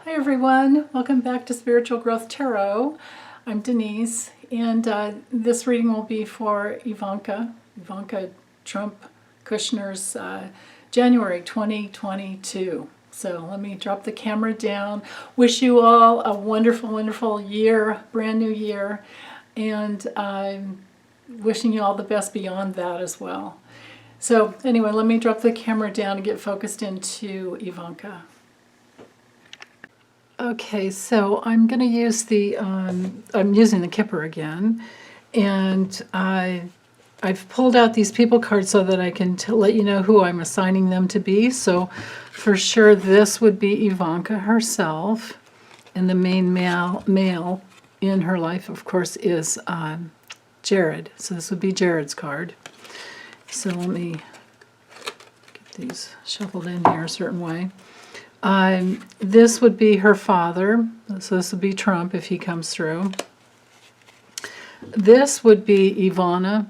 Hi everyone, welcome back to Spiritual Growth Tarot. I'm Denise, and this reading will be for Ivanka Trump Kushner's January 2022. So let me drop the camera down. Wish you all a wonderful, wonderful year, brand new year, and I'm wishing you all the best beyond that as well. So anyway, let me drop the camera down and get focused into Ivanka. Okay, so I'm going to use I'm using the Kipper again, and I've pulled out these people cards so that I can let you know who I'm assigning them to be. So for sure this would be Ivanka herself, and the main male in her life, of course, is Jared. So this would be Jared's card. So let me get these shuffled in here a certain way. This would be her father, so this would be Trump if he comes through. This would be Ivana,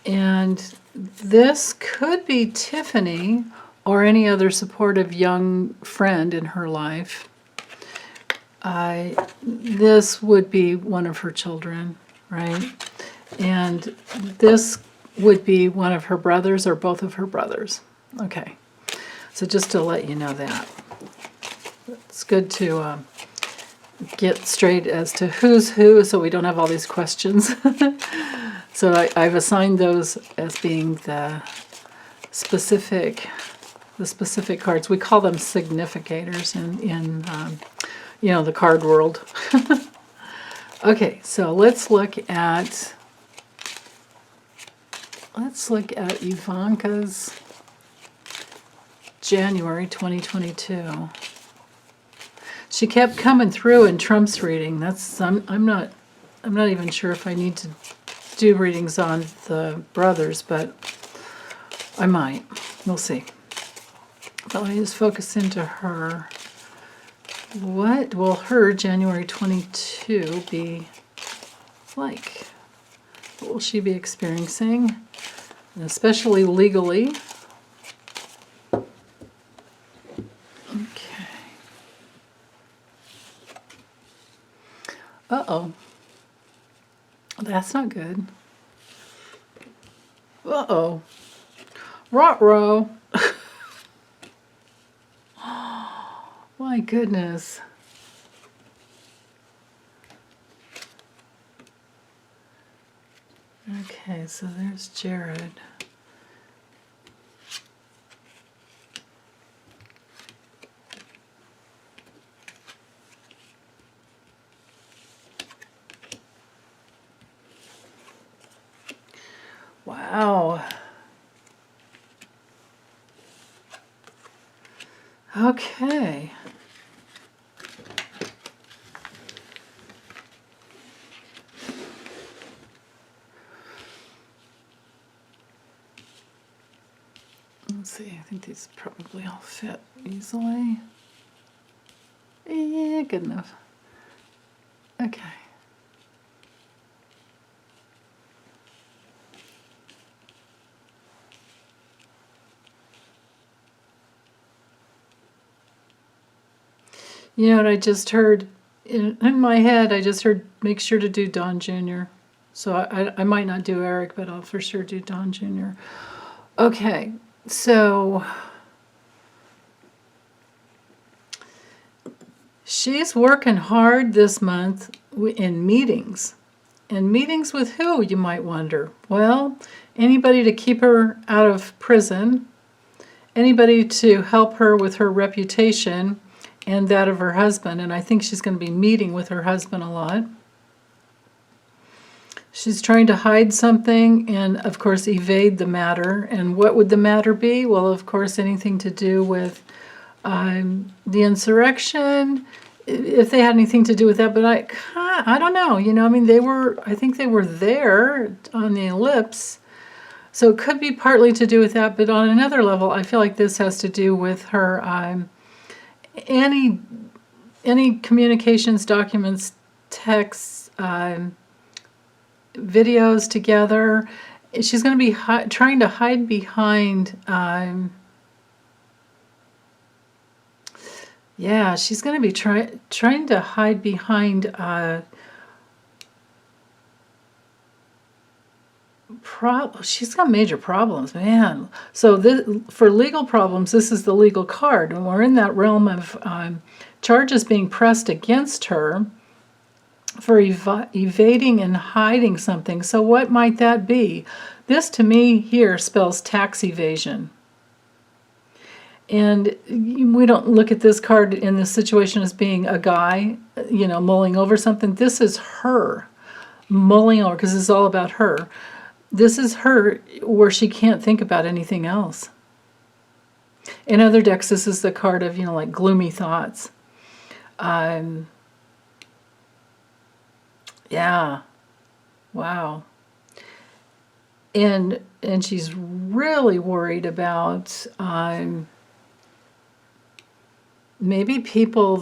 and this could be Tiffany or any other supportive young friend in her life. This would be one of her children, right? And this would be one of her brothers or both of her brothers. Okay. So just to let you know that. It's good to get straight as to who's who so we don't have all these questions. So I've assigned those as being the specific cards. We call them significators in the card world. Okay, so let's look at Ivanka's January 2022. She kept coming through in Trump's reading. I'm not even sure if I need to do readings on the brothers, but I might. We'll see. But let me just focus into her. What will her January 22 be like? What will she be experiencing? And especially legally. Uh-oh. That's not good. Uh-oh. Ruh-roh. My goodness. Okay, so there's Jared. Wow. Okay. Let's see, I think these probably all fit easily. Yeah, good enough. Okay. You know what I just heard? In my head, I just heard, make sure to do Don Jr. So I might not do Eric, but I'll for sure do Don Jr. Okay, so she's working hard this month in meetings. And meetings with who, you might wonder? Well, anybody to keep her out of prison, anybody to help her with her reputation and that of her husband, and I think she's going to be meeting with her husband a lot. She's trying to hide something and, of course, evade the matter. And what would the matter be? Well, of course, anything to do with the insurrection, if they had anything to do with that. But I don't know. I think they were there on the ellipse. So it could be partly to do with that. But on another level, I feel like this has to do with her any communications, documents, texts, videos together. She's going to be trying to hide behind Yeah, she's going to be trying to hide behind she's got major problems, man. So for legal problems, this is the legal card. And we're in that realm of charges being pressed against her for evading and hiding something. So what might that be? This to me here spells tax evasion. And we don't look at this card in this situation as being a guy, mulling over something. This is her mulling over, because it's all about her. This is her where she can't think about anything else. In other decks, this is the card of, like gloomy thoughts. Yeah. Wow. And she's really worried about maybe people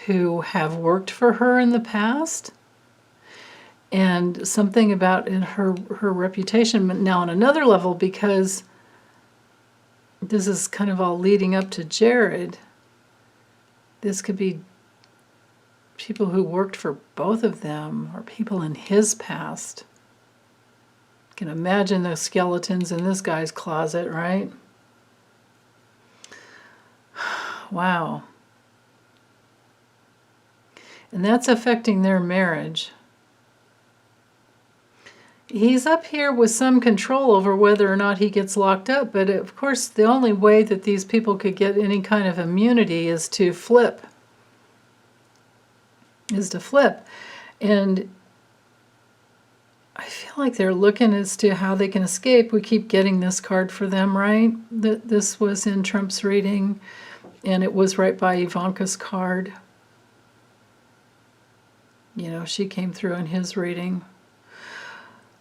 who have worked for her in the past, and something about in her reputation. Now, on another level, because this is kind of all leading up to Jared, this could be people who worked for both of them, or people in his past. You can imagine the skeletons in this guy's closet, right? Wow. And that's affecting their marriage. He's up here with some control over whether or not he gets locked up, but of course the only way that these people could get any kind of immunity is to flip. And I feel like they're looking as to how they can escape. We keep getting this card for them, right? This was in Trump's reading, and it was right by Ivanka's card. She came through in his reading.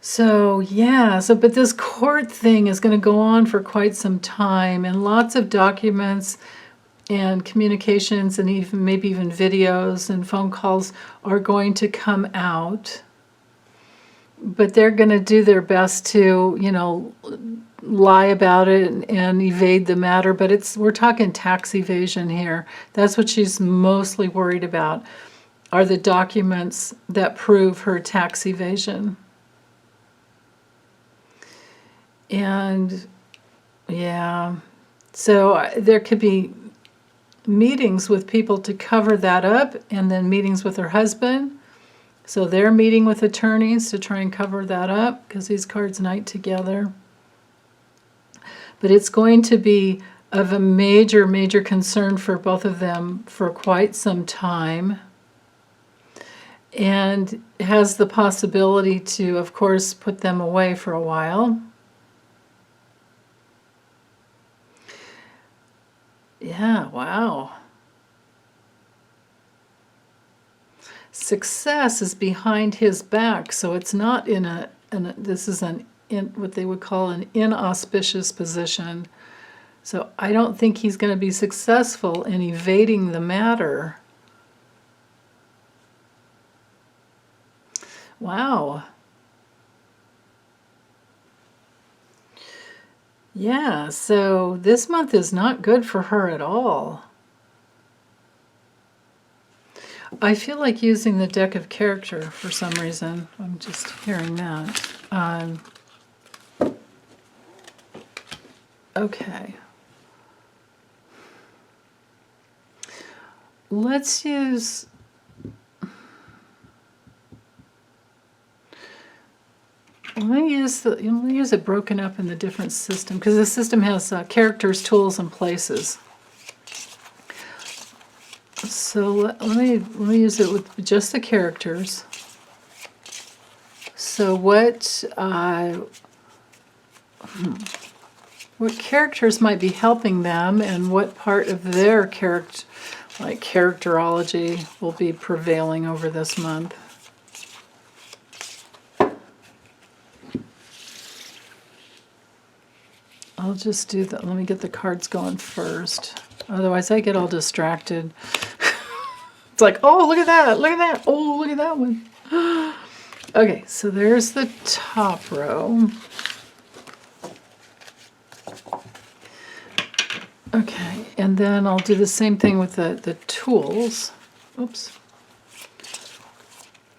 So, yeah, but this court thing is going to go on for quite some time, and lots of documents and communications and maybe even videos and phone calls are going to come out. But they're going to do their best to, lie about it and evade the matter. But we're talking tax evasion here. That's what she's mostly worried about, are the documents that prove her tax evasion. And, yeah, so there could be meetings with people to cover that up, and then meetings with her husband. So they're meeting with attorneys to try and cover that up, because these cards night together. But it's going to be of a major, major concern for both of them for quite some time. And has the possibility to, of course, put them away for a while. Yeah, wow. Success is behind his back, so it's not this is what they would call an inauspicious position. So I don't think he's going to be successful in evading the matter. Wow. Yeah, so this month is not good for her at all. I feel like using the deck of character for some reason. I'm just hearing that. Okay. Let's use... Let me use it broken up in the different system, because the system has characters, tools, and places. So let me use it with just the characters. So what characters might be helping them, and what part of their characterology will be prevailing over this month? I'll just do that. Let me get the cards going first. Otherwise, I get all distracted. It's like, oh, look at that. Look at that. Oh, look at that one. Okay, so there's the top row. Okay, And then I'll do the same thing with the tools. Oops.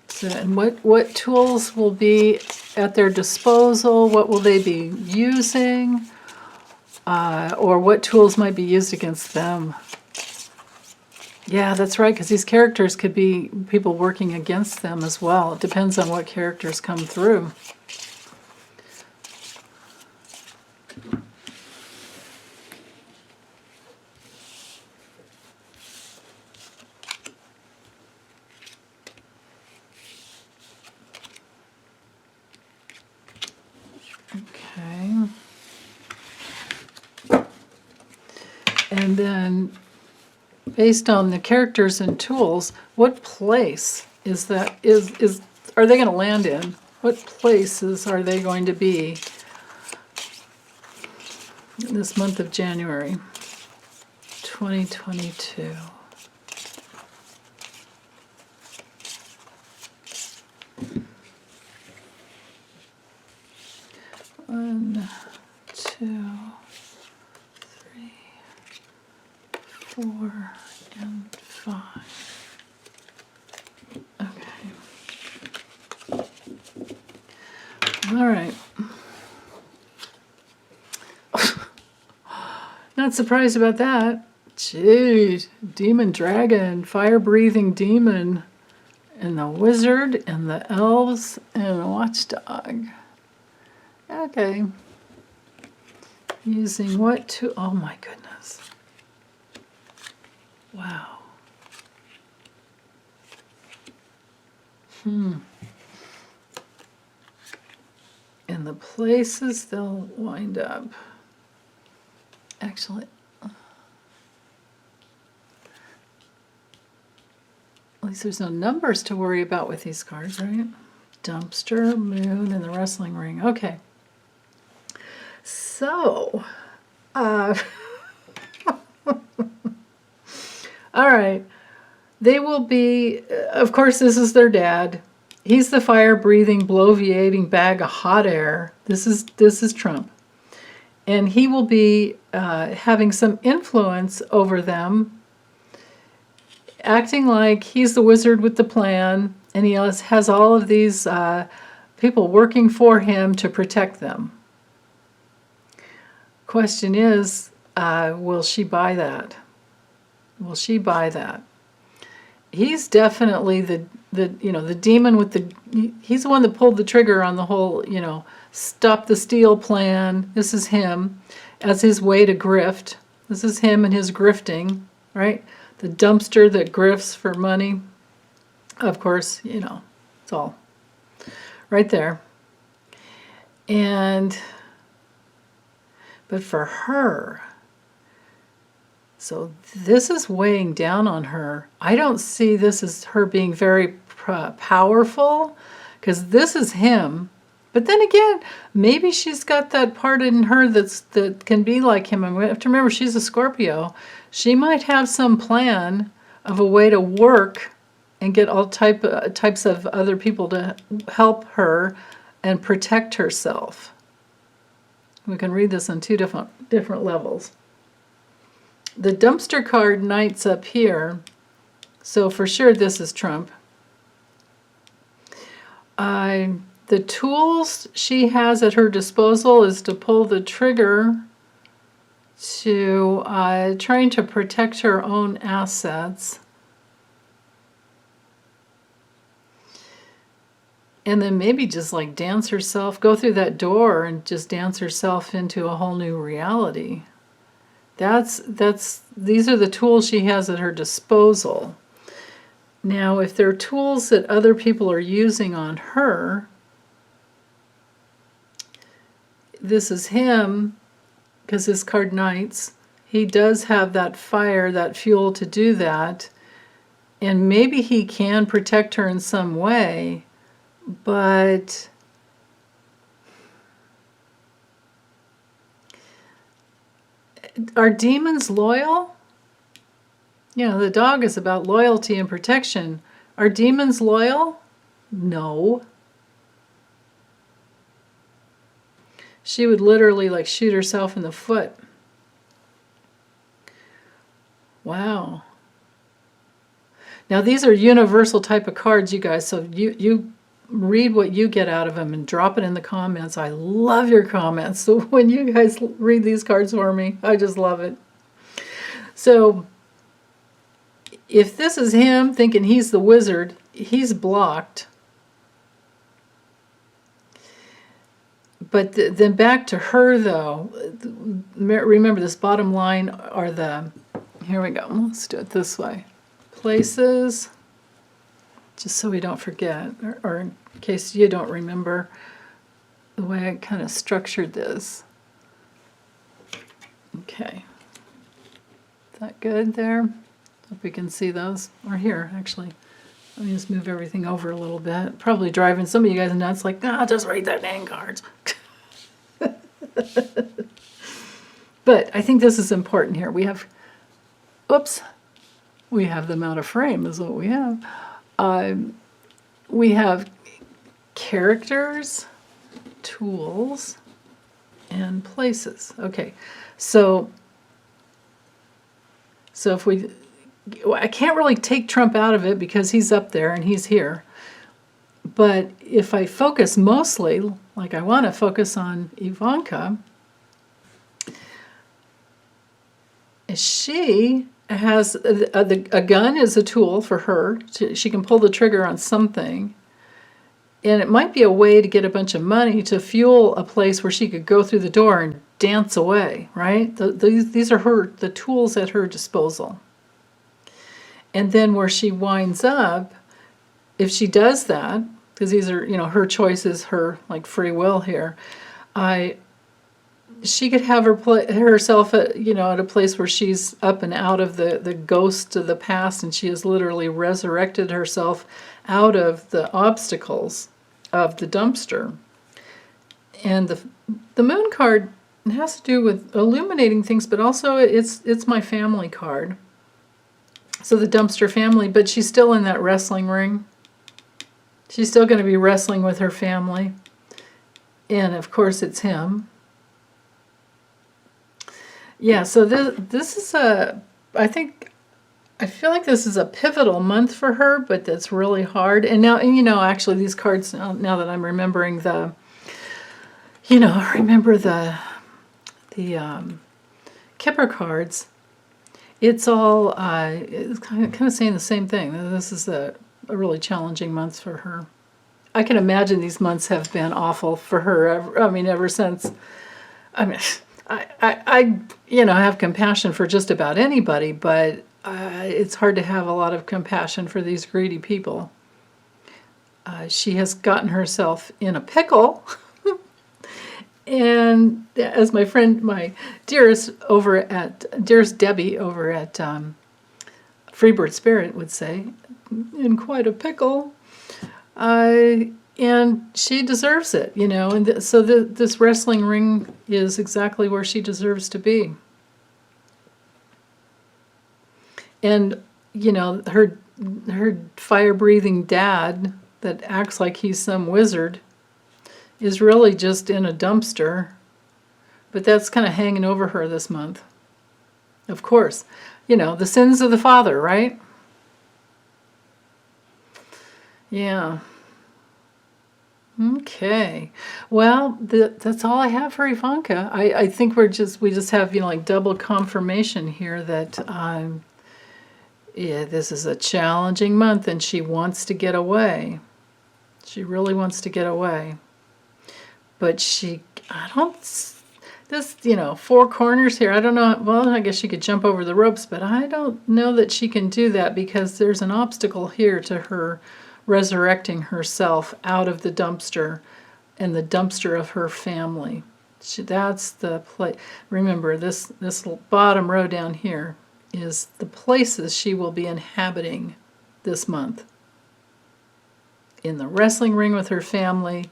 So, and what tools will be at their disposal? What will they be using? Or what tools might be used against them? Yeah, that's right, because these characters could be people working against them as well. It depends on what characters come through. Okay. And then, based on the characters and tools, what place is that? Are they going to land in? What places are they going to be in this month of January 2022? One, two, three, 4, and 5. Okay. All right. Not surprised about that. Jeez, demon dragon, fire-breathing demon, and the wizard, and the elves, and the watchdog. Okay. Using what to... Oh my goodness. Wow. And the places they'll wind up. Actually, at least there's no numbers to worry about with these cards, right? Dumpster, moon, and the wrestling ring. Okay. So, all right. They will be, of course, this is their dad. He's the fire-breathing, bloviating bag of hot air. This is Trump. And he will be having some influence over them, acting like he's the wizard with the plan, and he has all of these people working for him to protect them. Question is, will she buy that? Will she buy that? He's definitely the demon with the... He's the one that pulled the trigger on the whole, stop the steal plan. This is him as his way to grift. This is him and his grifting, right? The dumpster that grifts for money. Of course, it's all right there. But for her, so this is weighing down on her. I don't see this as her being very powerful, because this is him. But then again, maybe she's got that part in her that can be like him. And we have to remember, she's a Scorpio. She might have some plan of a way to work and get all types of other people to help her and protect herself. We can read this on two different levels. The dumpster card Knight's up here, so for sure this is Trump. The tools she has at her disposal is to pull the trigger to trying to protect her own assets. And then maybe just like dance herself, go through that door and just dance herself into a whole new reality. These are the tools she has at her disposal. Now, if they're tools that other people are using on her, this is him, because his card Knights, he does have that fire, that fuel to do that, and maybe he can protect her in some way, but are demons loyal? The dog is about loyalty and protection. Are demons loyal? No. She would literally shoot herself in the foot. Wow. Now these are universal type of cards, you guys, so you read what you get out of them and drop it in the comments. I love your comments. So when you guys read these cards for me, I just love it. So if this is him thinking he's the wizard, he's blocked. But then back to her, though. Remember, this bottom line are the, here we go, let's do it this way. Places, just so we don't forget, or in case you don't remember the way I kind of structured this. Okay. Is that good there? Hope we can see those. Or here, actually. Let me just move everything over a little bit. Probably driving some of you guys nuts, like, I'll just read the name cards. But I think this is important here. We have, oops, we have them out of frame is what we have. We have characters, tools, and places. Okay, so if we, I can't really take Trump out of it because he's up there and he's here. But if I focus mostly, like I want to focus on Ivanka, she has a gun is a tool for her. She can pull the trigger on something. And it might be a way to get a bunch of money to fuel a place where she could go through the door and dance away, right? These are the tools at her disposal. And then where she winds up, if she does that, because these are, her choices, her like free will here, she could have herself at, at a place where she's up and out of the ghost of the past, and she has literally resurrected herself out of the obstacles of the dumpster. And the moon card has to do with illuminating things, but also it's my family card. So the dumpster family, but she's still in that wrestling ring. She's still going to be wrestling with her family. And of course it's him. Yeah, so this is I feel like this is a pivotal month for her, but that's really hard. And now, actually these cards, now that I'm remembering remember the Kipper cards, it's all, it's kind of saying the same thing. This is a really challenging month for her. I can imagine these months have been awful for her. Ever since, I have compassion for just about anybody, but it's hard to have a lot of compassion for these greedy people. She has gotten herself in a pickle. And as my dearest Debbie over at Freebird Spirit would say, in quite a pickle. And she deserves it, and so this wrestling ring is exactly where she deserves to be. And, her fire-breathing dad that acts like he's some wizard is really just in a dumpster, but that's kind of hanging over her this month. Of course, the sins of the father, right? Yeah. Okay. Well, that's all I have for Ivanka. I think we just have, like double confirmation here that, this is a challenging month and she wants to get away. She really wants to get away. But this, four corners here, I don't know, well, I guess she could jump over the ropes, but I don't know that she can do that because there's an obstacle here to her resurrecting herself out of the dumpster and the dumpster of her family. That's the place. Remember, this bottom row down here is the places she will be inhabiting this month. In the wrestling ring with her family,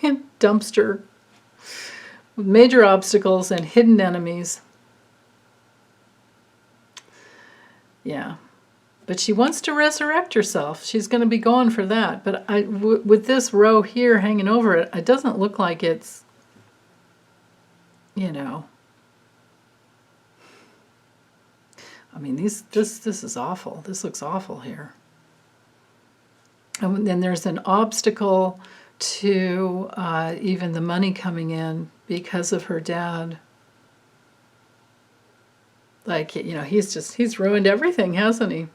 in dumpster, with major obstacles and hidden enemies. Yeah. But she wants to resurrect herself. She's going to be going for that. But with this row here hanging over it, it doesn't look like it's, I mean, this is awful. This looks awful here. And then there's an obstacle to even the money coming in because of her dad. Like, you know, he's ruined everything, hasn't he?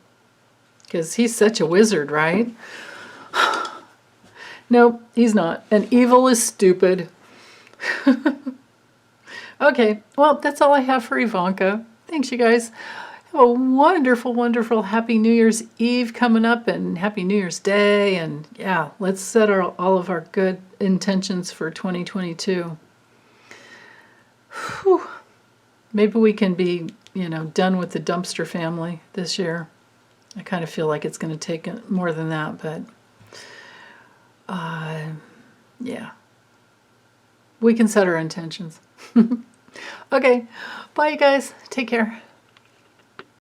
Because he's such a wizard, right? Nope, he's not. And evil is stupid. Okay, well, that's all I have for Ivanka. Thanks, you guys. Have a wonderful, wonderful Happy New Year's Eve coming up and Happy New Year's Day. And yeah, let's set all of our good intentions for 2022. Whew. Maybe we can be, you know, done with the dumpster family this year. I kind of feel like it's going to take more than that, but yeah. We can set our intentions. Okay, bye you guys. Take care.